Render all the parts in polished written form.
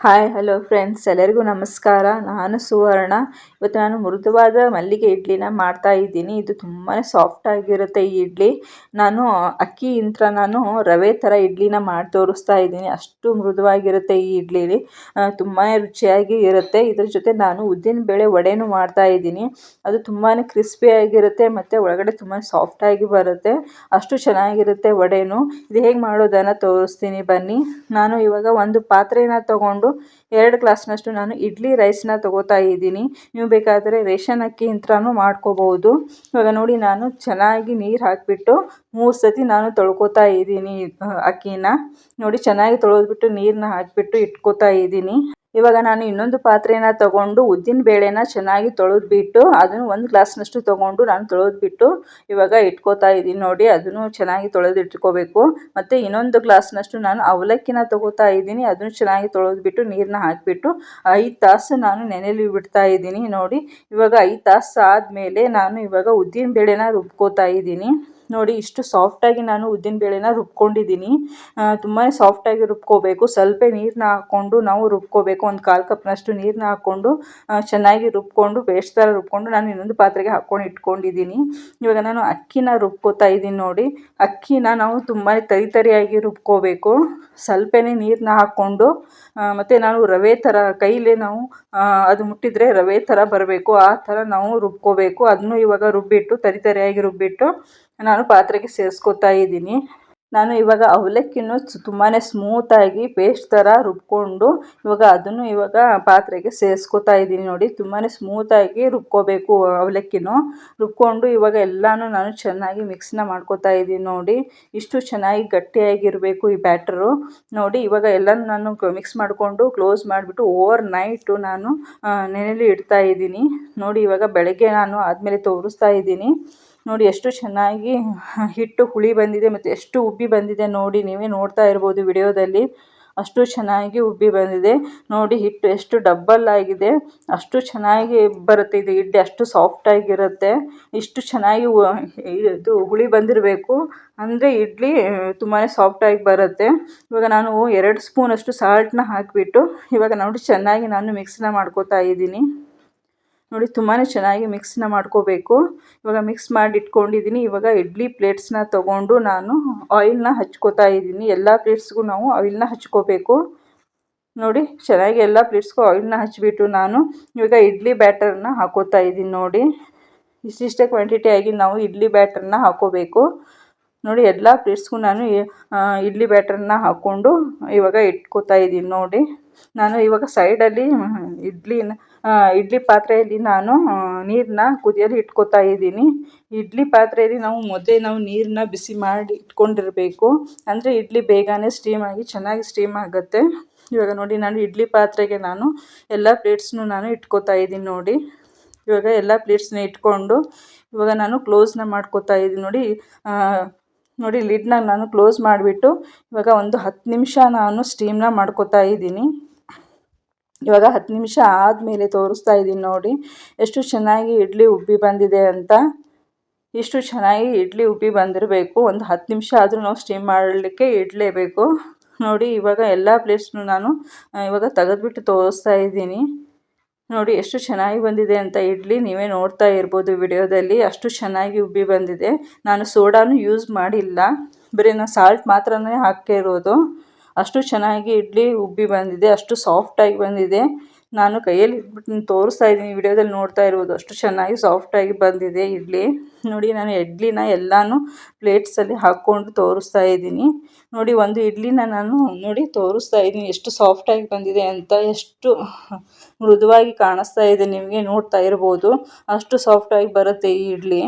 Hi hello friends, ಎಲ್ಲರಿಗೂ ನಮಸ್ಕಾರ. ನಾನು ಸುವರ್ಣ. ಇವತ್ತು ನಾನು ಮೃದುವಾದ ಮಲ್ಲಿಗೆ ಇಡ್ಲಿನ ಮಾಡ್ತಾ ಇದ್ದೀನಿ. ಇದು ತುಂಬಾ ಸಾಫ್ಟ್ ಆಗಿರುತ್ತೆ ಈ ಇಡ್ಲಿ. ನಾನು ಅಕ್ಕಿಯಿಂದ ನಾನು ರವೆ ಥರ ಇಡ್ಲಿನ ಮಾಡಿ ತೋರಿಸ್ತಾ ಇದ್ದೀನಿ. ಅಷ್ಟು ಮೃದುವಾಗಿರುತ್ತೆ ಈ ಇಡ್ಲಿ. ತುಂಬಾ ರುಚಿಯಾಗಿ ಇರುತ್ತೆ. ಇದ್ರ ಜೊತೆ ನಾನು ಉದ್ದಿನಬೇಳೆ ವಡೆನೂ ಮಾಡ್ತಾ ಇದ್ದೀನಿ. ಅದು ತುಂಬಾ ಕ್ರಿಸ್ಪಿಯಾಗಿರುತ್ತೆ ಮತ್ತು ಒಳಗಡೆ ತುಂಬಾ ಸಾಫ್ಟಾಗಿ ಬರುತ್ತೆ. ಅಷ್ಟು ಚೆನ್ನಾಗಿರುತ್ತೆ ವಡೆನೂ. ಇದು ಹೇಗೆ ಮಾಡೋದನ್ನು ತೋರಿಸ್ತೀನಿ ಬನ್ನಿ. ನಾನು ಇವಾಗ ಒಂದು ಪಾತ್ರೆನ ತಗೊಂಡು 2 ಗ್ಲಾಸ್ನಷ್ಟು ನಾನು ಇಡ್ಲಿ ರೈಸ್ನ ತಗೋತಾ ಇದ್ದೀನಿ. ನೀವು ಬೇಕಾದರೆ ರೇಷನ್ ಅಕ್ಕಿ ಇಂತ್ರನೂ ಮಾಡ್ಕೋಬಹುದು. ಇವಾಗ ನೋಡಿ, ನಾನು ಚೆನ್ನಾಗಿ ನೀರು ಹಾಕಿಬಿಟ್ಟು 3 ಸತಿ ನಾನು ತೊಳ್ಕೊತಾ ಇದ್ದೀನಿ ಅಕ್ಕಿನ. ನೋಡಿ, ಚೆನ್ನಾಗಿ ತೊಳೆದ್ಬಿಟ್ಟು ನೀರನ್ನ ಹಾಕಿಬಿಟ್ಟು ಇಟ್ಕೋತಾ ಇದ್ದೀನಿ. ಇವಾಗ ನಾನು ಇನ್ನೊಂದು ಪಾತ್ರೆನ ತಗೊಂಡು ಉದ್ದಿನ ಬೇಳೆನ ಚೆನ್ನಾಗಿ ತೊಳೆದ್ಬಿಟ್ಟು ಅದನ್ನು 1 ಗ್ಲಾಸ್ನಷ್ಟು ತಗೊಂಡು ನಾನು ತೊಳೆದ್ಬಿಟ್ಟು ಇವಾಗ ಇಟ್ಕೋತಾ ಇದ್ದೀನಿ. ನೋಡಿ, ಅದನ್ನು ಚೆನ್ನಾಗಿ ತೊಳೆದು ಇಟ್ಕೋಬೇಕು. ಮತ್ತು ಇನ್ನೊಂದು ಗ್ಲಾಸ್ನಷ್ಟು ನಾನು ಅವಲಕ್ಕಿನ ತಗೋತಾ ಇದ್ದೀನಿ. ಅದನ್ನು ಚೆನ್ನಾಗಿ ತೊಳೆದ್ಬಿಟ್ಟು ನೀರನ್ನ ಹಾಕಿಬಿಟ್ಟು 5 ತಾಸು ನಾನು ನೆನೆಯಲು ಬಿಡ್ತಾ ಇದ್ದೀನಿ. ನೋಡಿ, ಇವಾಗ 5 ತಾಸು ಆದಮೇಲೆ ನಾನು ಇವಾಗ ಉದ್ದಿನ ಬೇಳೆನ ರುಬ್ಕೋತಾ ಇದ್ದೀನಿ. ನೋಡಿ, ಇಷ್ಟು ಸಾಫ್ಟಾಗಿ ನಾನು ಉದ್ದಿನ ಬೇಳೆನ ರುಬ್ಕೊಂಡಿದ್ದೀನಿ. ತುಂಬಾ ಸಾಫ್ಟಾಗಿ ರುಬ್ಕೋಬೇಕು. ಸ್ವಲ್ಪ ನೀರನ್ನ ಹಾಕ್ಕೊಂಡು ನಾವು ರುಬ್ಕೋಬೇಕು. ಒಂದು 1/4 ಕಪ್ನಷ್ಟು ನೀರನ್ನ ಹಾಕ್ಕೊಂಡು ಚೆನ್ನಾಗಿ ರುಬ್ಕೊಂಡು ಪೇಸ್ಟ್ ಥರ ರುಬ್ಕೊಂಡು ನಾನು ಇನ್ನೊಂದು ಪಾತ್ರೆಗೆ ಹಾಕ್ಕೊಂಡು ಇಟ್ಕೊಂಡಿದ್ದೀನಿ. ಇವಾಗ ನಾನು ಅಕ್ಕಿನ ರುಬ್ಕೋತಾ ಇದ್ದೀನಿ. ನೋಡಿ, ಅಕ್ಕಿನ ನಾವು ತುಂಬಾ ತರಿಯಾಗಿ ರುಬ್ಕೋಬೇಕು. ಸ್ವಲ್ಪನೇ ನೀರನ್ನ ಹಾಕ್ಕೊಂಡು ಮತ್ತು ನಾವು ರವೆ ಥರ ಕೈಲೇ ನಾವು ಅದು ಮುಟ್ಟಿದರೆ ರವೆ ಥರ ಬರಬೇಕು. ಆ ಥರ ನಾವು ರುಬ್ಕೋಬೇಕು. ಅದನ್ನು ಇವಾಗ ರುಬ್ಬಿಟ್ಟು ತರಿಯಾಗಿ ರುಬ್ಬಿಟ್ಟು ನಾನು ಪಾತ್ರೆಗೆ ಸೇರಿಸ್ಕೊತಾ ಇದ್ದೀನಿ. ನಾನು ಇವಾಗ ಅವಲಕ್ಕಿನೂ ತುಂಬಾ ಸ್ಮೂತಾಗಿ ಪೇಸ್ಟ್ ಥರ ರುಬ್ಕೊಂಡು ಇವಾಗ ಅದನ್ನು ಇವಾಗ ಪಾತ್ರೆಗೆ ಸೇರಿಸ್ಕೊತಾ ಇದ್ದೀನಿ. ನೋಡಿ, ತುಂಬಾ ಸ್ಮೂತಾಗಿ ರುಬ್ಕೋಬೇಕು ಅವಲಕ್ಕಿನೂ. ರುಬ್ಕೊಂಡು ಇವಾಗ ಎಲ್ಲನೂ ನಾನು ಚೆನ್ನಾಗಿ ಮಿಕ್ಸ್ನ ಮಾಡ್ಕೋತಾ ಇದ್ದೀನಿ. ನೋಡಿ, ಇಷ್ಟು ಚೆನ್ನಾಗಿ ಗಟ್ಟಿಯಾಗಿರಬೇಕು ಈ ಬ್ಯಾಟರು. ನೋಡಿ, ಇವಾಗ ಎಲ್ಲನೂ ನಾನು ಮಿಕ್ಸ್ ಮಾಡಿಕೊಂಡು ಕ್ಲೋಸ್ ಮಾಡಿಬಿಟ್ಟು ಓವರ್ ನೈಟು ನಾನು ನೆನೆಯಲು ಇಡ್ತಾ ಇದ್ದೀನಿ. ನೋಡಿ, ಇವಾಗ ಬೆಳಗ್ಗೆ ನಾನು ಆದಮೇಲೆ ತೋರಿಸ್ತಾ ಇದ್ದೀನಿ. ನೋಡಿ, ಎಷ್ಟು ಚೆನ್ನಾಗಿ ಹಿಟ್ಟು ಹುಳಿ ಬಂದಿದೆ ಮತ್ತು ಎಷ್ಟು ಉಬ್ಬಿ ಬಂದಿದೆ. ನೋಡಿ, ನೀವೇ ನೋಡ್ತಾ ಇರ್ಬೋದು ವಿಡಿಯೋದಲ್ಲಿ. ಅಷ್ಟು ಚೆನ್ನಾಗಿ ಉಬ್ಬಿ ಬಂದಿದೆ. ನೋಡಿ, ಹಿಟ್ಟು ಎಷ್ಟು ಡಬ್ಬಲ್ ಆಗಿದೆ. ಅಷ್ಟು ಚೆನ್ನಾಗಿ ಬರುತ್ತೆ ಇದು ಇಡ್ಲಿ. ಅಷ್ಟು ಸಾಫ್ಟಾಗಿರುತ್ತೆ. ಇಷ್ಟು ಚೆನ್ನಾಗಿ ಇದು ಹುಳಿ ಬಂದಿರಬೇಕು ಅಂದರೆ ಇಡ್ಲಿ ತುಂಬಾ ಸಾಫ್ಟಾಗಿ ಬರುತ್ತೆ. ಇವಾಗ ನಾನು 2 ಸ್ಪೂನಷ್ಟು ಸಾಲ್ಟನ್ನ ಹಾಕಿಬಿಟ್ಟು ಇವಾಗ ನೋಡಿ ಚೆನ್ನಾಗಿ ನಾನು ಮಿಕ್ಸ್ನ ಮಾಡ್ಕೋತಾ ಇದ್ದೀನಿ. ನೋಡಿ, ತುಂಬಾ ಚೆನ್ನಾಗಿ ಮಿಕ್ಸ್ನ ಮಾಡ್ಕೋಬೇಕು. ಇವಾಗ ಮಿಕ್ಸ್ ಮಾಡಿ ಇಟ್ಕೊಂಡಿದ್ದೀನಿ. ಇವಾಗ ಇಡ್ಲಿ ಪ್ಲೇಟ್ಸ್ನ ತೊಗೊಂಡು ನಾನು ಆಯಿಲ್ನ ಹಚ್ಕೋತಾ ಇದ್ದೀನಿ. ಎಲ್ಲ ಪ್ಲೇಟ್ಸ್ಗೂ ನಾವು ಆಯಿಲ್ನ ಹಚ್ಕೋಬೇಕು. ನೋಡಿ, ಚೆನ್ನಾಗಿ ಎಲ್ಲ ಪ್ಲೇಟ್ಸ್ಗೂ ಆಯಿಲ್ನ ಹಚ್ಚಿಬಿಟ್ಟು ನಾನು ಇವಾಗ ಇಡ್ಲಿ ಬ್ಯಾಟರ್ನ ಹಾಕೋತಾ ಇದ್ದೀನಿ. ನೋಡಿ, ಇಷ್ಟಿಷ್ಟೇ ಕ್ವಾಂಟಿಟಿಯಾಗಿ ನಾವು ಇಡ್ಲಿ ಬ್ಯಾಟರ್ನ ಹಾಕೋಬೇಕು. ನೋಡಿ, ಎಲ್ಲ ಪ್ಲೇಟ್ಸ್ಗೂ ನಾನು ಇಡ್ಲಿ ಬ್ಯಾಟರ್ನ ಹಾಕ್ಕೊಂಡು ಇವಾಗ ಇಟ್ಕೋತಾ ಇದ್ದೀನಿ. ನೋಡಿ, ನಾನು ಇವಾಗ ಸೈಡಲ್ಲಿ ಇಡ್ಲಿ ಪಾತ್ರೆಯಲ್ಲಿ ನಾನು ನೀರನ್ನ ಕುದಿಯಲು ಇಟ್ಕೋತಾ ಇದ್ದೀನಿ. ಇಡ್ಲಿ ಪಾತ್ರೆಯಲ್ಲಿ ನಾವು ನೀರನ್ನ ಬಿಸಿ ಮಾಡಿ ಇಟ್ಕೊಂಡಿರಬೇಕು. ಅಂದರೆ ಇಡ್ಲಿ ಬೇಗನೆ ಸ್ಟೀಮಾಗಿ ಚೆನ್ನಾಗಿ ಸ್ಟೀಮ್ ಆಗುತ್ತೆ. ಇವಾಗ ನೋಡಿ, ನಾನು ಇಡ್ಲಿ ಪಾತ್ರೆಗೆ ನಾನು ಎಲ್ಲ ಪ್ಲೇಟ್ಸ್ನು ನಾನು ಇಟ್ಕೋತಾ ಇದ್ದೀನಿ. ನೋಡಿ, ಇವಾಗ ಎಲ್ಲ ಪ್ಲೇಟ್ಸ್ನ ಇಟ್ಕೊಂಡು ಇವಾಗ ನಾನು ಕ್ಲೋಸ್ನ ಮಾಡ್ಕೋತಾ ಇದ್ದೀನಿ. ನೋಡಿ, ಲಿಡ್ನ ನಾನು ಕ್ಲೋಸ್ ಮಾಡಿಬಿಟ್ಟು ಇವಾಗ ಒಂದು 10 ನಿಮಿಷ ನಾನು ಸ್ಟೀಮ್ನ ಮಾಡ್ಕೋತಾ ಇದ್ದೀನಿ. ಇವಾಗ 10 ನಿಮಿಷ ಆದಮೇಲೆ ತೋರಿಸ್ತಾ ಇದ್ದೀನಿ. ನೋಡಿ, ಎಷ್ಟು ಚೆನ್ನಾಗಿ ಇಡ್ಲಿ ಉಬ್ಬಿ ಬಂದಿದೆ ಅಂತ. ಇಷ್ಟು ಚೆನ್ನಾಗಿ ಇಡ್ಲಿ ಉಬ್ಬಿ ಬಂದಿರಬೇಕು. ಒಂದು 10 ನಿಮಿಷ ಆದರೂ ನಾವು ಸ್ಟೀಮ್ ಮಾಡಲಿಕ್ಕೆ ಇಡಲೇಬೇಕು. ನೋಡಿ, ಇವಾಗ ಎಲ್ಲ ಪ್ಲೇಟ್ಸ್ನು ನಾನು ಇವಾಗ ತೆಗೆದುಬಿಟ್ಟು ತೋರಿಸ್ತಾ ಇದ್ದೀನಿ. ನೋಡಿ, ಎಷ್ಟು ಚೆನ್ನಾಗಿ ಬಂದಿದೆ ಅಂತ ಇಡ್ಲಿ. ನೀವೇ ನೋಡ್ತಾ ಇರ್ಬೋದು ವಿಡಿಯೋದಲ್ಲಿ. ಅಷ್ಟು ಚೆನ್ನಾಗಿ ಉಬ್ಬಿ ಬಂದಿದೆ. ನಾನು ಸೋಡಾನು ಯೂಸ್ ಮಾಡಿಲ್ಲ, ಬರೀ ನಾನು ಸಾಲ್ಟ್ ಮಾತ್ರನೇ ಹಾಕಿರೋದು. ಅಷ್ಟು ಚೆನ್ನಾಗಿ ಇಡ್ಲಿ ಉಬ್ಬಿ ಬಂದಿದೆ. ಅಷ್ಟು ಸಾಫ್ಟಾಗಿ ಬಂದಿದೆ. ನಾನು ಕೈಯಲ್ಲಿ ಇಟ್ಬಿಟ್ಟು ತೋರಿಸ್ತಾ ಇದ್ದೀನಿ. ವಿಡಿಯೋದಲ್ಲಿ ನೋಡ್ತಾ ಇರ್ಬೋದು. ಅಷ್ಟು ಚೆನ್ನಾಗಿ ಸಾಫ್ಟಾಗಿ ಬಂದಿದೆ ಇಡ್ಲಿ. ನೋಡಿ, ನಾನು ಇಡ್ಲಿನ ಎಲ್ಲನೂ ಪ್ಲೇಟ್ಸಲ್ಲಿ ಹಾಕ್ಕೊಂಡು ತೋರಿಸ್ತಾ ಇದ್ದೀನಿ. ನೋಡಿ, ಒಂದು ಇಡ್ಲಿನ ನಾನು ನೋಡಿ ತೋರಿಸ್ತಾ ಇದ್ದೀನಿ ಎಷ್ಟು ಸಾಫ್ಟಾಗಿ ಬಂದಿದೆ ಅಂತ. ಎಷ್ಟು ಮೃದುವಾಗಿ ಕಾಣಿಸ್ತಾ ಇದೆ, ನಿಮಗೆ ನೋಡ್ತಾ ಇರ್ಬೋದು. ಅಷ್ಟು ಸಾಫ್ಟಾಗಿ ಬರುತ್ತೆ ಈ ಇಡ್ಲಿ.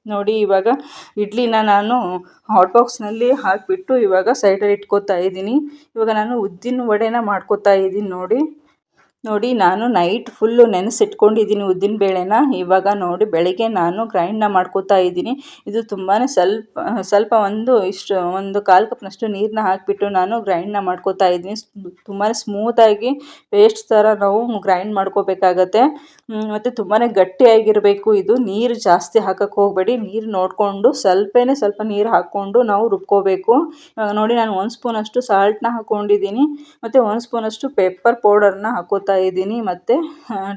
ನೋಡಿ, ಇವಾಗ ಇಡ್ಲಿನ ನಾನು ಹಾಟ್ ಬಾಕ್ಸ್ನಲ್ಲಿ ಹಾಕಿಬಿಟ್ಟು ಇವಾಗ ಸೈಡಲ್ಲಿ ಇಟ್ಕೋತಾ ಇದ್ದೀನಿ. ಇವಾಗ ನಾನು ಉದ್ದಿನ ವಡೆನ ಮಾಡ್ಕೋತಾ ಇದ್ದೀನಿ. ನೋಡಿ, ನೋಡಿ ನಾನು ನೈಟ್ ಫುಲ್ಲು ನೆನೆಸಿಟ್ಕೊಂಡಿದ್ದೀನಿ ಉದ್ದಿನ ಬೇಳೆನ. ಇವಾಗ ನೋಡಿ ಬೆಳಿಗ್ಗೆ ನಾನು ಗ್ರೈಂಡ್ನ ಮಾಡ್ಕೋತಾ ಇದ್ದೀನಿ. ಇದು ತುಂಬಾ ಸ್ವಲ್ಪ ಒಂದು ಕಾಲು ಕಪ್ನಷ್ಟು ನೀರನ್ನ ಹಾಕಿಬಿಟ್ಟು ನಾನು ಗ್ರೈಂಡ್ನ ಮಾಡ್ಕೋತಾ ಇದ್ದೀನಿ. ತುಂಬಾ ಸ್ಮೂತಾಗಿ ಪೇಸ್ಟ್ ಥರ ನಾವು ಗ್ರೈಂಡ್ ಮಾಡ್ಕೋಬೇಕಾಗತ್ತೆ. ಮತ್ತು ತುಂಬಾ ಗಟ್ಟಿಯಾಗಿರಬೇಕು ಇದು. ನೀರು ಜಾಸ್ತಿ ಹಾಕಕ್ಕೆ ಹೋಗಬೇಡಿ. ನೀರು ನೋಡಿಕೊಂಡು ಸ್ವಲ್ಪ ನೀರು ಹಾಕ್ಕೊಂಡು ನಾವು ರುಬ್ಕೋಬೇಕು. ಇವಾಗ ನೋಡಿ ನಾನು 1 ಸ್ಪೂನಷ್ಟು ಸಾಲ್ಟ್ನ ಹಾಕ್ಕೊಂಡಿದ್ದೀನಿ ಮತ್ತು 1 ಸ್ಪೂನಷ್ಟು ಪೆಪ್ಪರ್ ಪೌಡರ್ನ ಹಾಕೋತಾ ಇದ್ದೀನಿ. ಮತ್ತು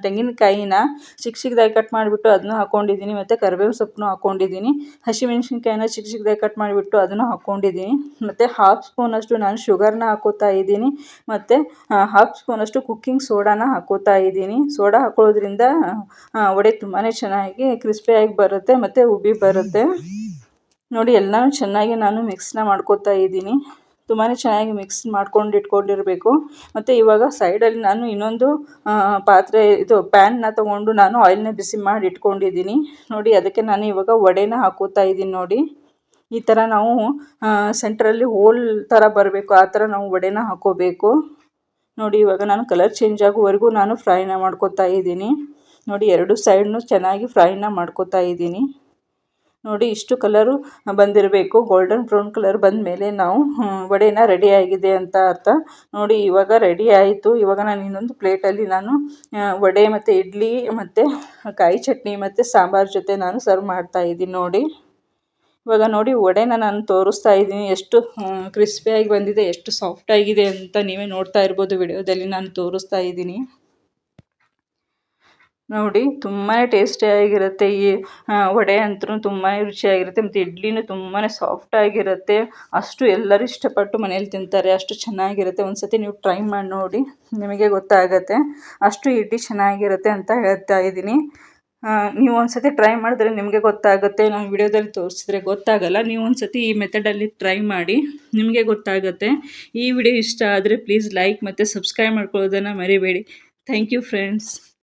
ತೆಂಗಿನಕಾಯಿನ ಚಿಕ್ಕದಾಗಿ ಕಟ್ ಮಾಡಿಬಿಟ್ಟು ಅದನ್ನು ಹಾಕ್ಕೊಂಡಿದ್ದೀನಿ. ಮತ್ತು ಕರಿಬೇವು ಸೊಪ್ಪನ್ನು ಹಾಕ್ಕೊಂಡಿದ್ದೀನಿ. ಹಸಿಮೆಣ್ಸಿನ್ಕಾಯಿನ ಚಿಕ್ಕದಾಗಿ ಕಟ್ ಮಾಡಿಬಿಟ್ಟು ಅದನ್ನು ಹಾಕ್ಕೊಂಡಿದ್ದೀನಿ. ಮತ್ತು 1/2 ಸ್ಪೂನಷ್ಟು ನಾನು ಶುಗರ್ನ ಹಾಕೋತಾ ಇದ್ದೀನಿ. ಮತ್ತು 1/2 ಸ್ಪೂನಷ್ಟು ಕುಕ್ಕಿಂಗ್ ಸೋಡಾನ ಹಾಕೋತಾ ಇದ್ದೀನಿ. ಸೋಡಾ ಹಾಕೊಳ್ಳೋದ್ರಿಂದ ವಡೆ ತುಂಬಾ ಚೆನ್ನಾಗಿ ಕ್ರಿಸ್ಪಿಯಾಗಿ ಬರುತ್ತೆ ಮತ್ತು ಉಬ್ಬಿ ಬರುತ್ತೆ. ನೋಡಿ ಎಲ್ಲನೂ ಚೆನ್ನಾಗಿ ನಾನು ಮಿಕ್ಸ್ನ ಮಾಡ್ಕೋತಾ ಇದ್ದೀನಿ. ತುಂಬಾ ಚೆನ್ನಾಗಿ ಮಿಕ್ಸ್ ಮಾಡ್ಕೊಂಡು ಇಟ್ಕೊಂಡಿರಬೇಕು. ಮತ್ತು ಇವಾಗ ಸೈಡಲ್ಲಿ ನಾನು ಇನ್ನೊಂದು ಪ್ಯಾನ್ನ ತೊಗೊಂಡು ನಾನು ಆಯಿಲ್ನ ಬಿಸಿ ಮಾಡಿ ಇಟ್ಕೊಂಡಿದ್ದೀನಿ. ನೋಡಿ ಅದಕ್ಕೆ ನಾನು ಇವಾಗ ವಡೆನ ಹಾಕೋತಾ ಇದ್ದೀನಿ. ನೋಡಿ ಈ ಥರ ನಾವು ಸೆಂಟ್ರಲ್ಲಿ ಹೋಲ್ ಥರ ಬರಬೇಕು, ಆ ಥರ ನಾವು ವಡೆನ ಹಾಕೋಬೇಕು. ನೋಡಿ ಇವಾಗ ನಾನು ಕಲರ್ ಚೇಂಜ್ ಆಗೋವರೆಗೂ ನಾನು ಫ್ರೈನ ಮಾಡ್ಕೋತಾ ಇದ್ದೀನಿ. ನೋಡಿ 2 ಸೈಡ್ನು ಚೆನ್ನಾಗಿ ಫ್ರೈನ ಮಾಡ್ಕೋತಾ ಇದ್ದೀನಿ. ನೋಡಿ ಇಷ್ಟು ಕಲರು ಬಂದಿರಬೇಕು. ಗೋಲ್ಡನ್ ಬ್ರೌನ್ ಕಲರ್ ಬಂದ ಮೇಲೆ ನಾವು ವಡೆನ ರೆಡಿ ಆಗಿದೆ ಅಂತ ಅರ್ಥ. ನೋಡಿ ಇವಾಗ ರೆಡಿ ಆಯಿತು. ಇವಾಗ ನಾನು ಇನ್ನೊಂದು ಪ್ಲೇಟಲ್ಲಿ ನಾನು ವಡೆ ಮತ್ತು ಇಡ್ಲಿ ಮತ್ತು ಕಾಯಿ ಚಟ್ನಿ ಮತ್ತು ಸಾಂಬಾರು ಜೊತೆ ನಾನು ಸರ್ವ್ ಮಾಡ್ತಾ ಇದ್ದೀನಿ. ನೋಡಿ ಇವಾಗ ನೋಡಿ ವಡೆನ ನಾನು ತೋರಿಸ್ತಾ ಇದ್ದೀನಿ. ಎಷ್ಟು ಕ್ರಿಸ್ಪಿಯಾಗಿ ಬಂದಿದೆ, ಎಷ್ಟು ಸಾಫ್ಟಾಗಿದೆ ಅಂತ ನೀವೇ ನೋಡ್ತಾ ಇರ್ಬೋದು. ವಿಡಿಯೋದಲ್ಲಿ ನಾನು ತೋರಿಸ್ತಾ ಇದ್ದೀನಿ. ನೋಡಿ ತುಂಬಾ ಟೇಸ್ಟಿಯಾಗಿರುತ್ತೆ. ಈ ವಡೆ ಅಂತೂ ತುಂಬಾ ರುಚಿಯಾಗಿರುತ್ತೆ. ಮತ್ತು ಇಡ್ಲಿನೂ ತುಂಬಾ ಸಾಫ್ಟಾಗಿರುತ್ತೆ. ಅಷ್ಟು ಎಲ್ಲರೂ ಇಷ್ಟಪಟ್ಟು ಮನೇಲಿ ತಿಂತಾರೆ. ಅಷ್ಟು ಚೆನ್ನಾಗಿರುತ್ತೆ. ಒಂದು ಸತಿ ನೀವು ಟ್ರೈ ಮಾಡಿ ನೋಡಿ, ನಿಮಗೆ ಗೊತ್ತಾಗುತ್ತೆ. ಅಷ್ಟು ಇಡ್ಲಿ ಚೆನ್ನಾಗಿರುತ್ತೆ ಅಂತ ಹೇಳ್ತಾ ಇದ್ದೀನಿ. ನೀವು ಒಂದು ಸತಿ ಟ್ರೈ ಮಾಡಿದ್ರೆ ನಿಮಗೆ ಗೊತ್ತಾಗುತ್ತೆ. ನಾನು ವಿಡಿಯೋದಲ್ಲಿ ತೋರಿಸಿದ್ರೆ ಗೊತ್ತಾಗಲ್ಲ. ನೀವು ಒಂದು ಸತಿ ಈ ಮೆಥಡಲ್ಲಿ ಟ್ರೈ ಮಾಡಿ, ನಿಮಗೆ ಗೊತ್ತಾಗುತ್ತೆ. ಈ ವಿಡಿಯೋ ಇಷ್ಟ ಆದರೆ ಪ್ಲೀಸ್ ಲೈಕ್ ಮತ್ತು ಸಬ್ಸ್ಕ್ರೈಬ್ ಮಾಡ್ಕೊಳ್ಳೋದನ್ನು ಮರಿಬೇಡಿ. Thank you friends.